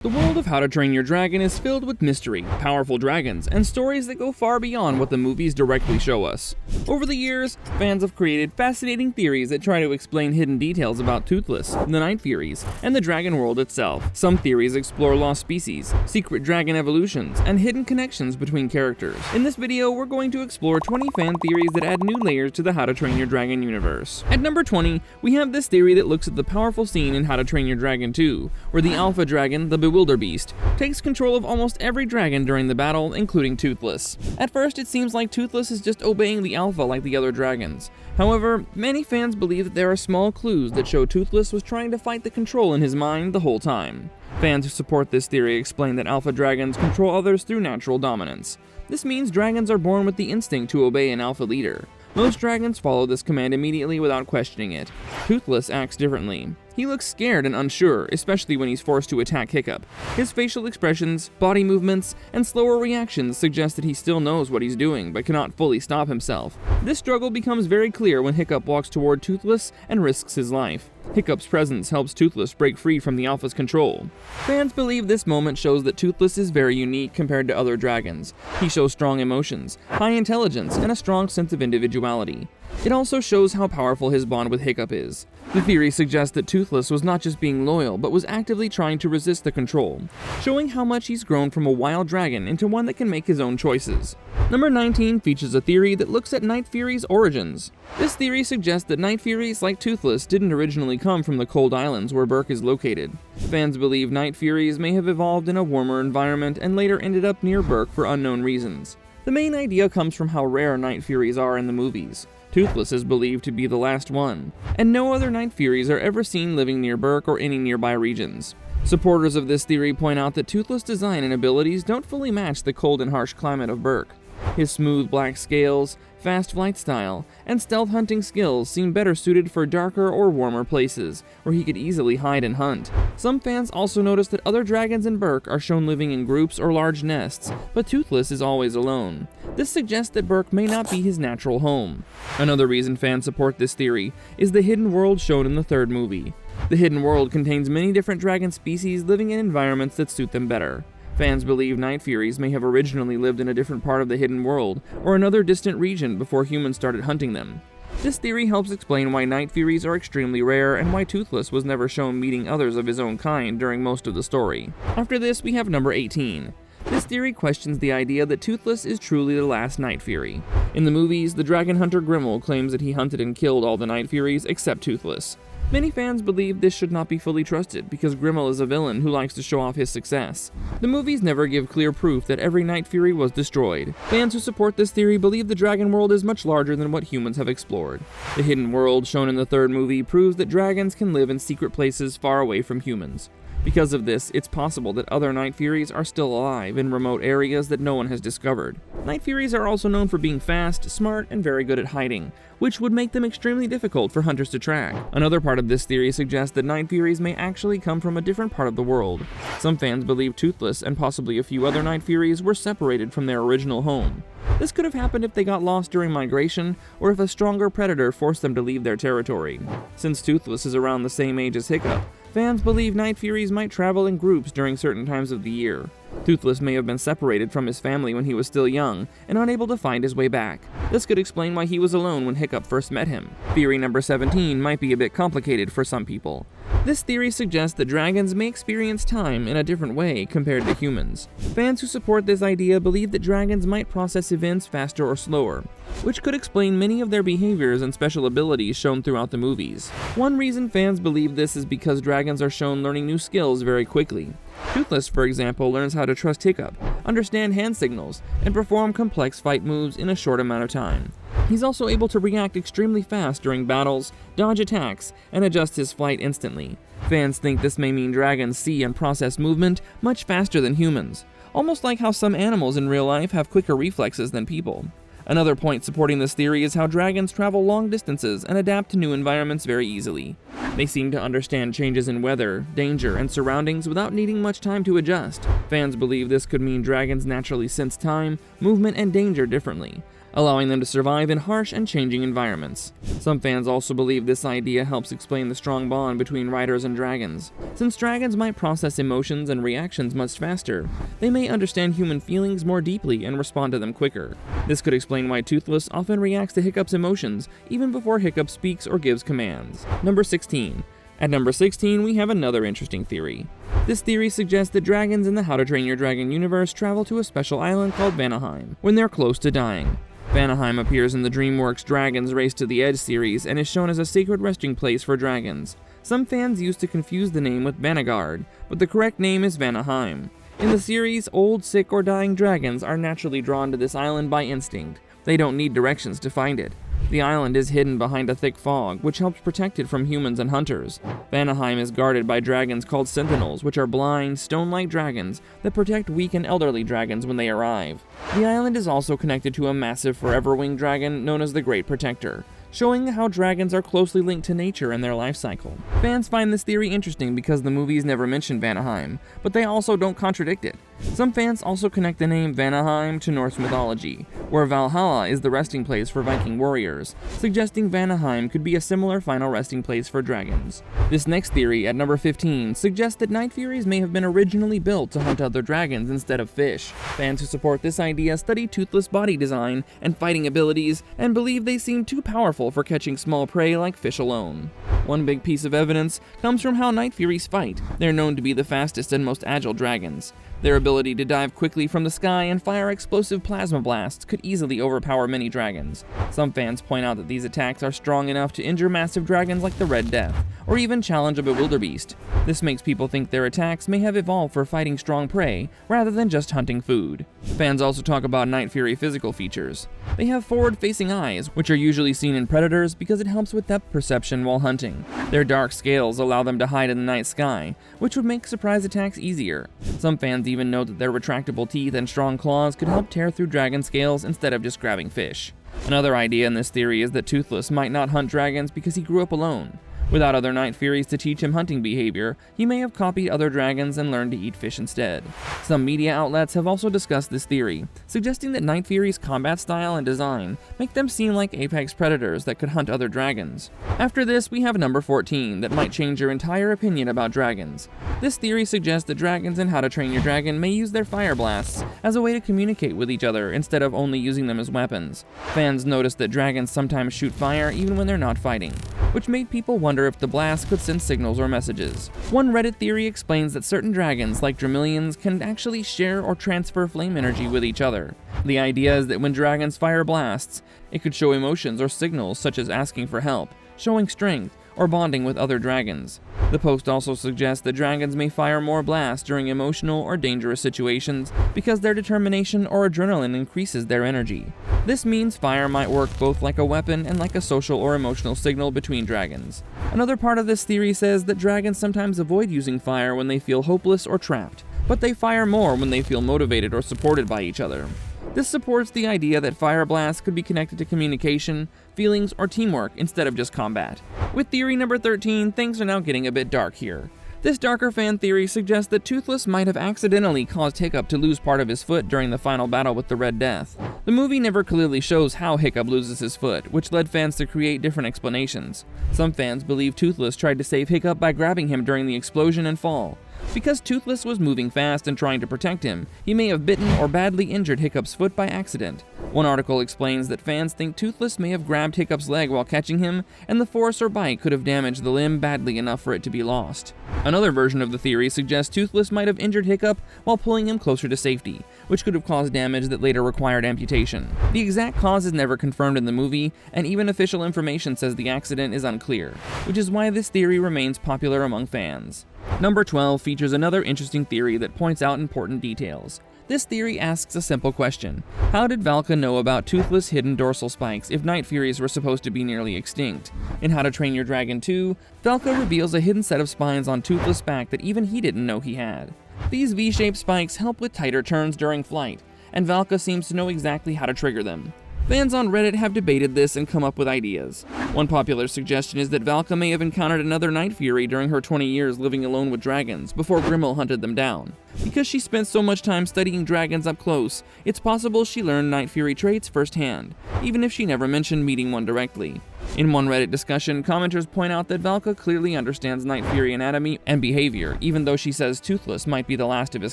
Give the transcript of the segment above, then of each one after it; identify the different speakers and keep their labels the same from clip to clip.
Speaker 1: The world of How to Train Your Dragon is filled with mystery, powerful dragons, and stories that go far beyond what the movies directly show us. Over the years, fans have created fascinating theories that try to explain hidden details about Toothless, the Night Furies, and the dragon world itself. Some theories explore lost species, secret dragon evolutions, and hidden connections between characters. In this video, we're going to explore 20 fan theories that add new layers to the How to Train Your Dragon universe. At number 20, we have this theory that looks at the powerful scene in How to Train Your Dragon 2, where the alpha dragon, the Wildebeest, takes control of almost every dragon during the battle, including Toothless. At first, it seems like Toothless is just obeying the alpha like the other dragons. However, many fans believe that there are small clues that show Toothless was trying to fight the control in his mind the whole time. Fans who support this theory explain that alpha dragons control others through natural dominance. This means dragons are born with the instinct to obey an alpha leader. Most dragons follow this command immediately without questioning it. Toothless acts differently. He looks scared and unsure, especially when he's forced to attack Hiccup. His facial expressions, body movements, and slower reactions suggest that he still knows what he's doing, but cannot fully stop himself. This struggle becomes very clear when Hiccup walks toward Toothless and risks his life. Hiccup's presence helps Toothless break free from the alpha's control. Fans believe this moment shows that Toothless is very unique compared to other dragons. He shows strong emotions, high intelligence, and a strong sense of individuality. It also shows how powerful his bond with Hiccup is. The theory suggests that Toothless was not just being loyal, but was actively trying to resist the control, showing how much he's grown from a wild dragon into one that can make his own choices. Number 19 features a theory that looks at Night Furies' origins. This theory suggests that Night Furies, like Toothless, didn't originally come from the cold islands where Berk is located. Fans believe Night Furies may have evolved in a warmer environment and later ended up near Berk for unknown reasons. The main idea comes from how rare Night Furies are in the movies. Toothless is believed to be the last one, and no other Night Furies are ever seen living near Berk or any nearby regions. Supporters of this theory point out that Toothless' design and abilities don't fully match the cold and harsh climate of Berk. His smooth black scales, fast flight style, and stealth hunting skills seem better suited for darker or warmer places, where he could easily hide and hunt. Some fans also notice that other dragons in Berk are shown living in groups or large nests, but Toothless is always alone. This suggests that Berk may not be his natural home. Another reason fans support this theory is the hidden world shown in the third movie. The hidden world contains many different dragon species living in environments that suit them better. Fans believe Night Furies may have originally lived in a different part of the hidden world, or another distant region before humans started hunting them. This theory helps explain why Night Furies are extremely rare and why Toothless was never shown meeting others of his own kind during most of the story. After this, we have number 18. This theory questions the idea that Toothless is truly the last Night Fury. In the movies, the dragon hunter Grimmel claims that he hunted and killed all the Night Furies except Toothless. Many fans believe this should not be fully trusted because Grimmel is a villain who likes to show off his success. The movies never give clear proof that every Night Fury was destroyed. Fans who support this theory believe the dragon world is much larger than what humans have explored. The hidden world shown in the third movie proves that dragons can live in secret places far away from humans. Because of this, it's possible that other Night Furies are still alive in remote areas that no one has discovered. Night Furies are also known for being fast, smart, and very good at hiding, which would make them extremely difficult for hunters to track. Another part of this theory suggests that Night Furies may actually come from a different part of the world. Some fans believe Toothless and possibly a few other Night Furies were separated from their original home. This could have happened if they got lost during migration, or if a stronger predator forced them to leave their territory. Since Toothless is around the same age as Hiccup, fans believe Night Furies might travel in groups during certain times of the year. Toothless may have been separated from his family when he was still young and unable to find his way back. This could explain why he was alone when Hiccup first met him. Theory number 17 might be a bit complicated for some people. This theory suggests that dragons may experience time in a different way compared to humans. Fans who support this idea believe that dragons might process events faster or slower, which could explain many of their behaviors and special abilities shown throughout the movies. One reason fans believe this is because dragons are shown learning new skills very quickly. Toothless, for example, learns how to trust Hiccup, understand hand signals, and perform complex fight moves in a short amount of time. He's also able to react extremely fast during battles, dodge attacks, and adjust his flight instantly. Fans think this may mean dragons see and process movement much faster than humans, almost like how some animals in real life have quicker reflexes than people. Another point supporting this theory is how dragons travel long distances and adapt to new environments very easily. They seem to understand changes in weather, danger, and surroundings without needing much time to adjust. Fans believe this could mean dragons naturally sense time, movement, and danger differently. allowing them to survive in harsh and changing environments. Some fans also believe this idea helps explain the strong bond between riders and dragons. Since dragons might process emotions and reactions much faster, they may understand human feelings more deeply and respond to them quicker. This could explain why Toothless often reacts to Hiccup's emotions even before Hiccup speaks or gives commands. Number 16. At number 16, we have another interesting theory. This theory suggests that dragons in the How to Train Your Dragon universe travel to a special island called Vanaheim when they're close to dying. Vanaheim appears in the DreamWorks Dragons Race to the Edge series and is shown as a sacred resting place for dragons. Some fans used to confuse the name with Vanguard, but the correct name is Vanaheim. In the series, old, sick, or dying dragons are naturally drawn to this island by instinct. They don't need directions to find it. The island is hidden behind a thick fog, which helps protect it from humans and hunters. Vanaheim is guarded by dragons called sentinels, which are blind, stone-like dragons that protect weak and elderly dragons when they arrive. The island is also connected to a massive forever-winged dragon known as the Great Protector, showing how dragons are closely linked to nature and their life cycle. Fans find this theory interesting because the movies never mention Vanaheim, but they also don't contradict it. Some fans also connect the name Vanaheim to Norse mythology, where Valhalla is the resting place for Viking warriors, suggesting Vanaheim could be a similar final resting place for dragons. This next theory, at number 15, suggests that Night Furies may have been originally built to hunt other dragons instead of fish. Fans who support this idea study Toothless' body design and fighting abilities and believe they seem too powerful for catching small prey like fish alone. One big piece of evidence comes from how Night Furies fight. They're known to be the fastest and most agile dragons. Their ability to dive quickly from the sky and fire explosive plasma blasts could easily overpower many dragons. Some fans point out that these attacks are strong enough to injure massive dragons like the Red Death, or even challenge a bewilderbeast. This makes people think their attacks may have evolved for fighting strong prey, rather than just hunting food. Fans also talk about Night Fury physical features. They have forward-facing eyes, which are usually seen in predators because it helps with depth perception while hunting. Their dark scales allow them to hide in the night sky, which would make surprise attacks easier. Some fans even note that their retractable teeth and strong claws could help tear through dragon scales instead of just grabbing fish. Another idea in this theory is that Toothless might not hunt dragons because he grew up alone. Without other Night Furies to teach him hunting behavior, he may have copied other dragons and learned to eat fish instead. Some media outlets have also discussed this theory, suggesting that Night Furies' combat style and design make them seem like apex predators that could hunt other dragons. After this, we have number 14 that might change your entire opinion about dragons. This theory suggests that dragons in How to Train Your Dragon may use their fire blasts as a way to communicate with each other instead of only using them as weapons. Fans noticed that dragons sometimes shoot fire even when they're not fighting, which made people wonder if the blast could send signals or messages. One Reddit theory explains that certain dragons, like Dramillions, can actually share or transfer flame energy with each other. The idea is that when dragons fire blasts, it could show emotions or signals such as asking for help, showing strength, or bonding with other dragons. The post also suggests that dragons may fire more blasts during emotional or dangerous situations because their determination or adrenaline increases their energy. This means fire might work both like a weapon and like a social or emotional signal between dragons. Another part of this theory says that dragons sometimes avoid using fire when they feel hopeless or trapped, but they fire more when they feel motivated or supported by each other. This supports the idea that fire blasts could be connected to communication, feelings, or teamwork instead of just combat. With theory number 13, things are now getting a bit dark here. This darker fan theory suggests that Toothless might have accidentally caused Hiccup to lose part of his foot during the final battle with the Red Death. The movie never clearly shows how Hiccup loses his foot, which led fans to create different explanations. Some fans believe Toothless tried to save Hiccup by grabbing him during the explosion and fall. Because Toothless was moving fast and trying to protect him, he may have bitten or badly injured Hiccup's foot by accident. One article explains that fans think Toothless may have grabbed Hiccup's leg while catching him, and the force or bite could have damaged the limb badly enough for it to be lost. Another version of the theory suggests Toothless might have injured Hiccup while pulling him closer to safety, which could have caused damage that later required amputation. The exact cause is never confirmed in the movie, and even official information says the accident is unclear, which is why this theory remains popular among fans. Number 12 features another interesting theory that points out important details. This theory asks a simple question. How did Valka know about Toothless' hidden dorsal spikes if Night Furies were supposed to be nearly extinct? In How to Train Your Dragon 2, Valka reveals a hidden set of spines on Toothless' back that even he didn't know he had. These V-shaped spikes help with tighter turns during flight, and Valka seems to know exactly how to trigger them. Fans on Reddit have debated this and come up with ideas. One popular suggestion is that Valka may have encountered another Night Fury during her 20 years living alone with dragons before Grimmel hunted them down. Because she spent so much time studying dragons up close, it's possible she learned Night Fury traits firsthand, even if she never mentioned meeting one directly. In one Reddit discussion, commenters point out that Valka clearly understands Night Fury anatomy and behavior, even though she says Toothless might be the last of his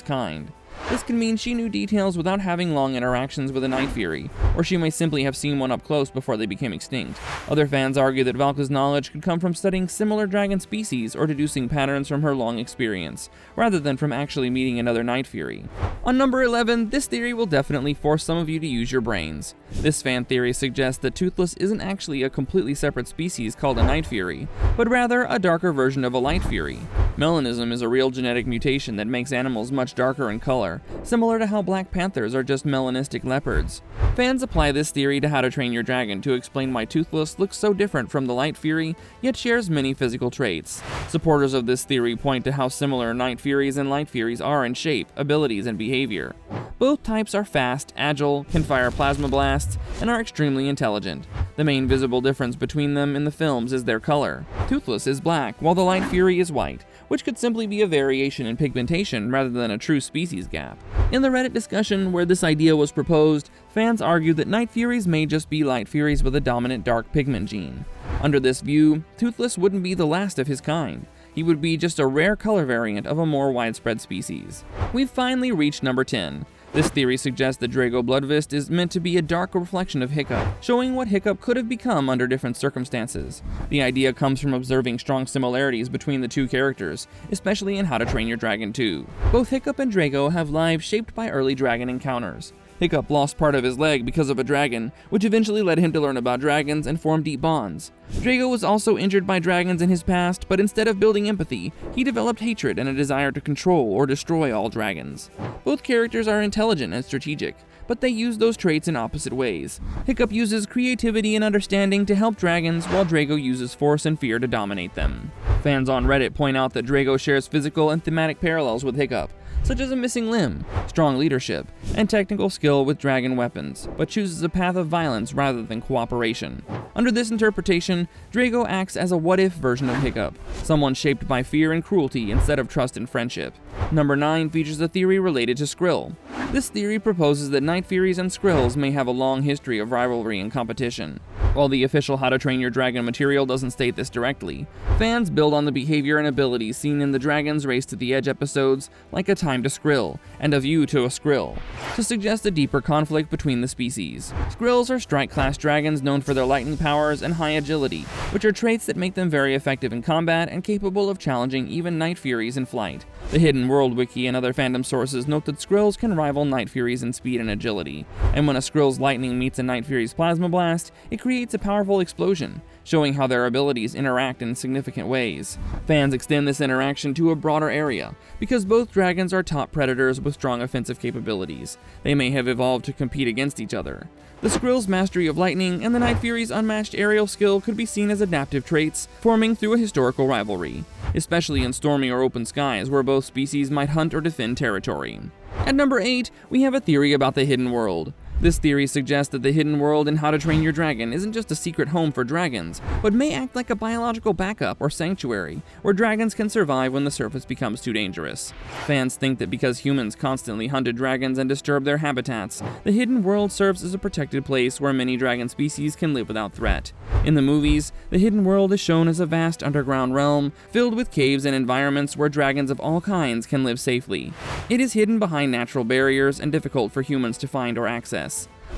Speaker 1: kind. This can mean she knew details without having long interactions with a Night Fury, or she may simply have seen one up close before they became extinct. Other fans argue that Valka's knowledge could come from studying similar dragon species or deducing patterns from her long experience, rather than from actually meeting another Night Fury. On number 11, this theory will definitely force some of you to use your brains. This fan theory suggests that Toothless isn't actually a completely separate species called a Night Fury, but rather a darker version of a Light Fury. Melanism is a real genetic mutation that makes animals much darker in color, similar to how black panthers are just melanistic leopards. Fans apply this theory to How to Train Your Dragon to explain why Toothless looks so different from the Light Fury, yet shares many physical traits. Supporters of this theory point to how similar Night Furies and Light Furies are in shape, abilities, and behavior. Both types are fast, agile, can fire plasma blasts, and are extremely intelligent. The main visible difference between them in the films is their color. Toothless is black, while the Light Fury is white, which could simply be a variation in pigmentation rather than a true species gap. In the Reddit discussion where this idea was proposed, fans argued that Night Furies may just be Light Furies with a dominant dark pigment gene. Under this view, Toothless wouldn't be the last of his kind. He would be just a rare color variant of a more widespread species. We've finally reached number 10. This theory suggests that Drago Bloodfist is meant to be a dark reflection of Hiccup, showing what Hiccup could have become under different circumstances. The idea comes from observing strong similarities between the two characters, especially in How to Train Your Dragon 2. Both Hiccup and Drago have lives shaped by early dragon encounters. Hiccup lost part of his leg because of a dragon, which eventually led him to learn about dragons and form deep bonds. Drago was also injured by dragons in his past, but instead of building empathy, he developed hatred and a desire to control or destroy all dragons. Both characters are intelligent and strategic, but they use those traits in opposite ways. Hiccup uses creativity and understanding to help dragons, while Drago uses force and fear to dominate them. Fans on Reddit point out that Drago shares physical and thematic parallels with Hiccup, such as a missing limb, strong leadership, and technical skill with dragon weapons, but chooses a path of violence rather than cooperation. Under this interpretation, Drago acts as a what-if version of Hiccup, someone shaped by fear and cruelty instead of trust and friendship. Number 9 features a theory related to Skrill. This theory proposes that Night Furies and Skrills may have a long history of rivalry and competition. While the official How to Train Your Dragon material doesn't state this directly, fans build on the behavior and abilities seen in the Dragon's Race to the Edge episodes, like A Time to Skrill and A View to a Skrill, to suggest a deeper conflict between the species. Skrills are strike-class dragons known for their lightning powers and high agility, which are traits that make them very effective in combat and capable of challenging even Night Furies in flight. The Hidden World Wiki and other fandom sources note that Skrills can rival Night Furies in speed and agility, and when a Skrill's lightning meets a Night Fury's plasma blast, it creates a powerful explosion, showing how their abilities interact in significant ways. Fans extend this interaction to a broader area, because both dragons are top predators with strong offensive capabilities. They may have evolved to compete against each other. The Skrill's mastery of lightning and the Night Fury's unmatched aerial skill could be seen as adaptive traits, forming through a historical rivalry, especially in stormy or open skies where both species might hunt or defend territory. At number 8, we have a theory about the Hidden World. This theory suggests that the Hidden World in How to Train Your Dragon isn't just a secret home for dragons, but may act like a biological backup or sanctuary, where dragons can survive when the surface becomes too dangerous. Fans think that because humans constantly hunted dragons and disturbed their habitats, the Hidden World serves as a protected place where many dragon species can live without threat. In the movies, the Hidden World is shown as a vast underground realm, filled with caves and environments where dragons of all kinds can live safely. It is hidden behind natural barriers and difficult for humans to find or access.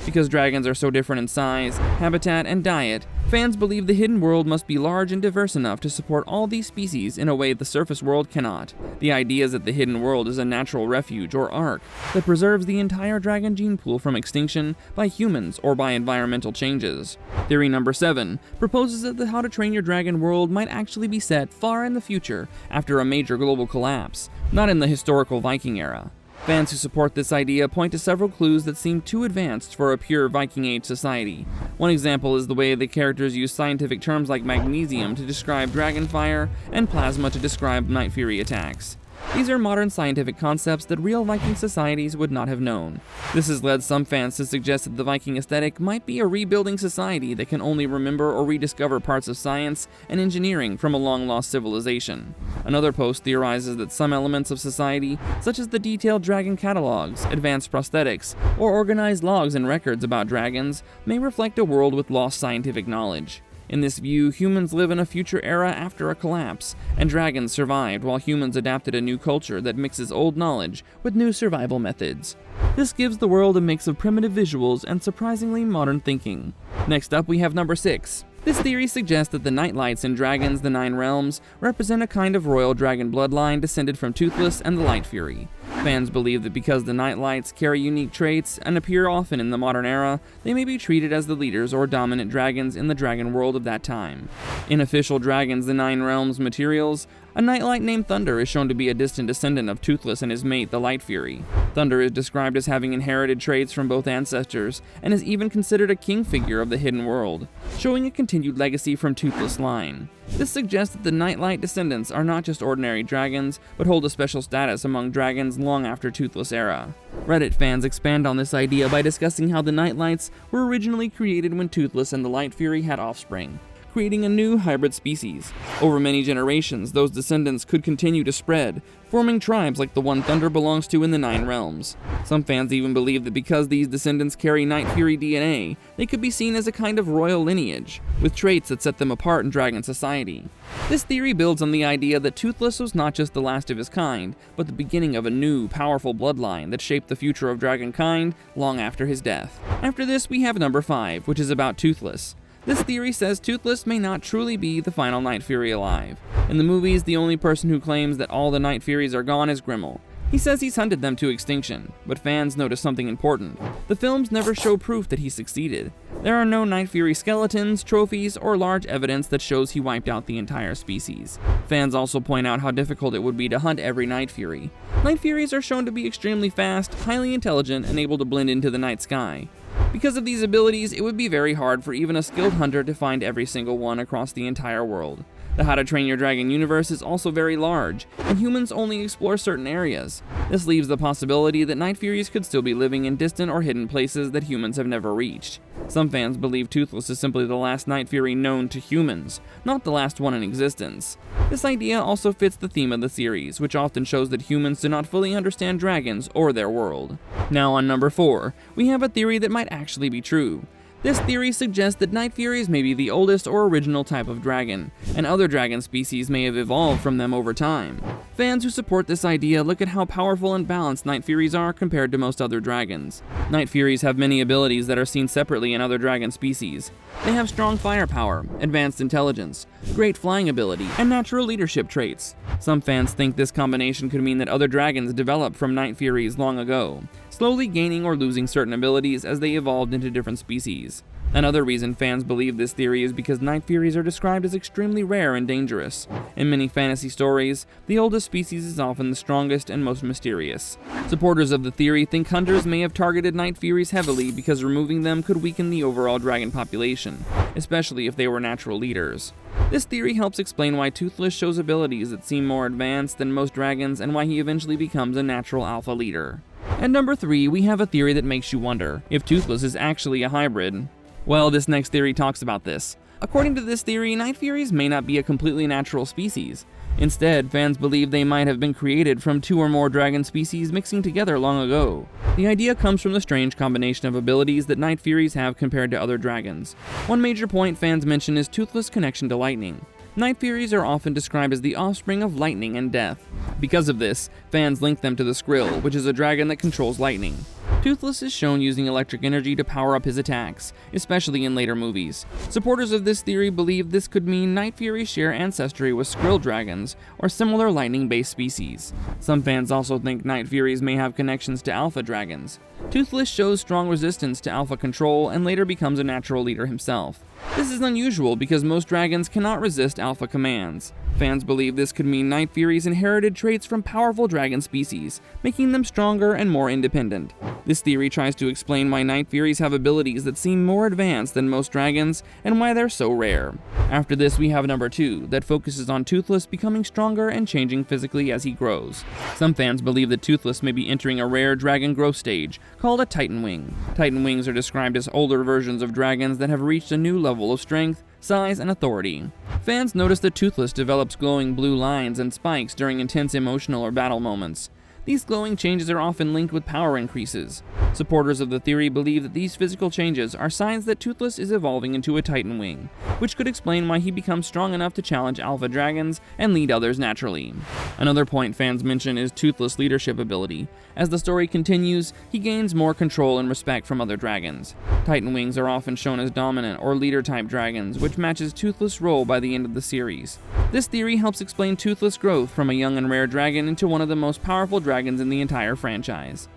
Speaker 1: Because dragons are so different in size, habitat, and diet, fans believe the Hidden World must be large and diverse enough to support all these species in a way the surface world cannot. The idea is that the Hidden World is a natural refuge or ark that preserves the entire dragon gene pool from extinction by humans or by environmental changes. Theory number 7 proposes that the How to Train Your Dragon world might actually be set far in the future after a major global collapse, not in the historical Viking era. Fans who support this idea point to several clues that seem too advanced for a pure Viking Age society. One example is the way the characters use scientific terms like magnesium to describe dragon fire and plasma to describe Night Fury attacks. These are modern scientific concepts that real Viking societies would not have known. This has led some fans to suggest that the Viking aesthetic might be a rebuilding society that can only remember or rediscover parts of science and engineering from a long-lost civilization. Another post theorizes that some elements of society, such as the detailed dragon catalogs, advanced prosthetics, or organized logs and records about dragons, may reflect a world with lost scientific knowledge. In this view, humans live in a future era after a collapse, and dragons survived while humans adapted a new culture that mixes old knowledge with new survival methods. This gives the world a mix of primitive visuals and surprisingly modern thinking. Next up, we have number 6. This theory suggests that the Nightlights in Dragons: The Nine Realms represent a kind of royal dragon bloodline descended from Toothless and the Night Fury. Fans believe that because the Nightlights carry unique traits and appear often in the modern era, they may be treated as the leaders or dominant dragons in the dragon world of that time. In official Dragons: The Nine Realms materials, a Nightlight named Thunder is shown to be a distant descendant of Toothless and his mate, the Night Fury. Thunder is described as having inherited traits from both ancestors, and is even considered a king figure of the hidden world, showing a continued legacy from Toothless line. This suggests that the Nightlight descendants are not just ordinary dragons, but hold a special status among dragons long after Toothless era. Reddit fans expand on this idea by discussing how the Nightlights were originally created when Toothless and the Night Fury had offspring, creating a new hybrid species. Over many generations, those descendants could continue to spread, forming tribes like the one Thunder belongs to in the Nine Realms. Some fans even believe that because these descendants carry Night Fury DNA, they could be seen as a kind of royal lineage, with traits that set them apart in dragon society. This theory builds on the idea that Toothless was not just the last of his kind, but the beginning of a new, powerful bloodline that shaped the future of dragonkind long after his death. After this, we have number 5, which is about Toothless. This theory says Toothless may not truly be the final Night Fury alive. In the movies, the only person who claims that all the Night Furies are gone is Grimmel. He says he's hunted them to extinction, but fans notice something important. The films never show proof that he succeeded. There are no Night Fury skeletons, trophies, or large evidence that shows he wiped out the entire species. Fans also point out how difficult it would be to hunt every Night Fury. Night Furies are shown to be extremely fast, highly intelligent, and able to blend into the night sky. Because of these abilities, it would be very hard for even a skilled hunter to find every single one across the entire world. The How to Train Your Dragon universe is also very large, and humans only explore certain areas. This leaves the possibility that Night Furies could still be living in distant or hidden places that humans have never reached. Some fans believe Toothless is simply the last Night Fury known to humans, not the last one in existence. This idea also fits the theme of the series, which often shows that humans do not fully understand dragons or their world. Now on number 4, we have a theory that might actually be true. This theory suggests that Night Furies may be the oldest or original type of dragon, and other dragon species may have evolved from them over time. Fans who support this idea look at how powerful and balanced Night Furies are compared to most other dragons. Night Furies have many abilities that are seen separately in other dragon species. They have strong firepower, advanced intelligence, great flying ability, and natural leadership traits. Some fans think this combination could mean that other dragons developed from Night Furies long ago, slowly gaining or losing certain abilities as they evolved into different species. Another reason fans believe this theory is because Night Furies are described as extremely rare and dangerous. In many fantasy stories, the oldest species is often the strongest and most mysterious. Supporters of the theory think hunters may have targeted Night Furies heavily because removing them could weaken the overall dragon population, especially if they were natural leaders. This theory helps explain why Toothless shows abilities that seem more advanced than most dragons and why he eventually becomes a natural alpha leader. At number 3, we have a theory that makes you wonder if Toothless is actually a hybrid. Well, this next theory talks about this. According to this theory, Night Furies may not be a completely natural species. Instead, fans believe they might have been created from 2 or more dragon species mixing together long ago. The idea comes from the strange combination of abilities that Night Furies have compared to other dragons. One major point fans mention is Toothless' connection to lightning. Night Furies are often described as the offspring of lightning and death. Because of this, fans link them to the Skrill, which is a dragon that controls lightning. Toothless is shown using electric energy to power up his attacks, especially in later movies. Supporters of this theory believe this could mean Night Furies share ancestry with Skrill dragons, or similar lightning-based species. Some fans also think Night Furies may have connections to alpha dragons. Toothless shows strong resistance to alpha control and later becomes a natural leader himself. This is unusual because most dragons cannot resist alpha commands. Fans believe this could mean Night Furies inherited traits from powerful dragon species, making them stronger and more independent. This theory tries to explain why Night Furies have abilities that seem more advanced than most dragons and why they're so rare. After this, we have number 2, that focuses on Toothless becoming stronger and changing physically as he grows. Some fans believe that Toothless may be entering a rare dragon growth stage, called a Titan Wing. Titan Wings are described as older versions of dragons that have reached a new level of strength, size, and authority. Fans notice that Toothless develops glowing blue lines and spikes during intense emotional or battle moments. These glowing changes are often linked with power increases. Supporters of the theory believe that these physical changes are signs that Toothless is evolving into a Titan Wing, which could explain why he becomes strong enough to challenge alpha dragons and lead others naturally. Another point fans mention is Toothless' leadership ability. As the story continues, he gains more control and respect from other dragons. Titan Wings are often shown as dominant or leader-type dragons, which matches Toothless' role by the end of the series. This theory helps explain Toothless' growth from a young and rare dragon into one of the most powerful dragons in the entire franchise.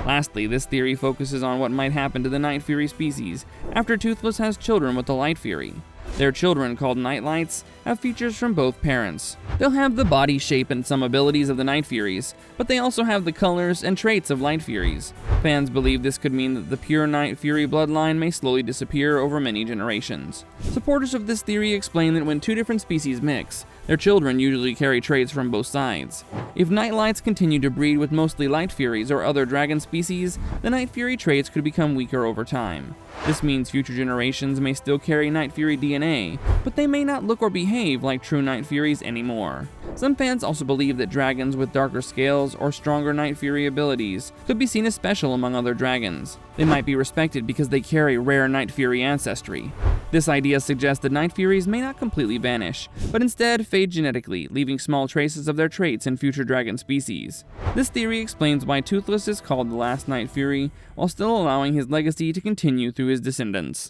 Speaker 1: Lastly, this theory focuses on what might happen to the Night Fury species after Toothless has children with the Light Fury. Their children, called Nightlights, have features from both parents. They'll have the body shape and some abilities of the Night Furies, but they also have the colors and traits of Light Furies. Fans believe this could mean that the pure Night Fury bloodline may slowly disappear over many generations. Supporters of this theory explain that when two different species mix, their children usually carry traits from both sides. If Nightlights continue to breed with mostly Light Furies or other dragon species, the Night Fury traits could become weaker over time. This means future generations may still carry Night Fury DNA, but they may not look or behave like true Night Furies anymore. Some fans also believe that dragons with darker scales or stronger Night Fury abilities could be seen as special among other dragons. They might be respected because they carry rare Night Fury ancestry. This idea suggests that Night Furies may not completely vanish, but instead fade genetically, leaving small traces of their traits in future dragon species. This theory explains why Toothless is called the last Night Fury, while still allowing his legacy to continue through his descendants.